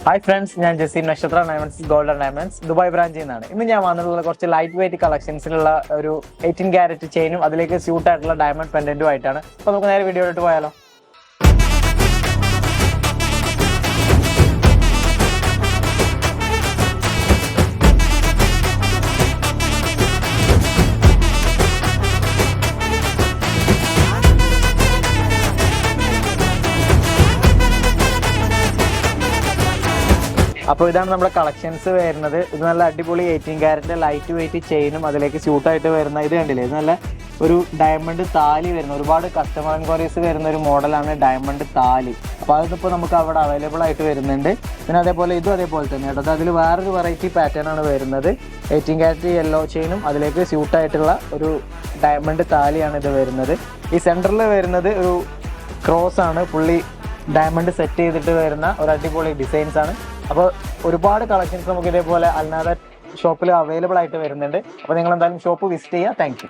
Hi friends, ഞാൻ ജസീൻ നക്ഷത്ര diamonds gold and diamonds Dubai ബ്രാഞ്ചിൽ നിന്നാണ്. ഇന്ന് ഞാൻ വന്നിട്ടുള്ള കുറച്ച് ലൈറ്റ് വെയിറ്റ് കളക്ഷൻസിലുള്ള ഒരു 18 ക്യാരറ്റ് ചെയിനും അതിലേക്ക് സ്യൂട്ട് ആയിട്ടുള്ള ഡയമണ്ട് പെൻഡന്റും ആയിട്ടാണ്. അപ്പോൾ നമുക്ക് നേരെ വീഡിയോ ഇട്ട് പോയാലോ. അപ്പോൾ ഇതാണ് നമ്മുടെ കളക്ഷൻസ് വരുന്നത്. ഇത് നല്ല അടിപൊളി 18 ക്യാരറ്റ് ലൈറ്റ് വെയിറ്റ് ചെയിനും അതിലേക്ക് സ്യൂട്ടായിട്ട് വരുന്ന ഇത് കണ്ടില്ലേ, ഇത് നല്ല ഒരു ഡയമണ്ട് താലി വരുന്ന ഒരുപാട് കസ്റ്റമർ എൻക്വയറീസ് വരുന്ന ഒരു മോഡലാണ് ഡയമണ്ട് താലി. അപ്പോൾ അതിപ്പോൾ നമുക്ക് അവിടെ അവൈലബിൾ ആയിട്ട് വരുന്നുണ്ട്. പിന്നെ അതേപോലെ ഇതും അതേപോലെ തന്നെ കേട്ടോ. അതിൽ വേറൊരു വെറൈറ്റി പാറ്റേൺ ആണ് വരുന്നത്. 18 ക്യാരറ്റ് യെല്ലോ ചെയിനും അതിലേക്ക് സ്യൂട്ടായിട്ടുള്ള ഒരു ഡയമണ്ട് താലിയാണ് ഇത് വരുന്നത്. ഈ സെൻറ്ററിൽ വരുന്നത് ഒരു ക്രോസ് ആണ്, പുള്ളി ഡയമണ്ട് സെറ്റ് ചെയ്തിട്ട് വരുന്ന ഒരു അടിപൊളി ഡിസൈൻസ് ആണ്. അപ്പോൾ ഒരുപാട് കളക്ഷൻസ് നമുക്ക് ഇതേപോലെ അല്ലാതെ ഷോപ്പിൽ അവൈലബിൾ ആയിട്ട് വരുന്നുണ്ട്. അപ്പോൾ നിങ്ങൾ എന്തായാലും ഷോപ്പ് വിസിറ്റ് ചെയ്യുക. Thank you.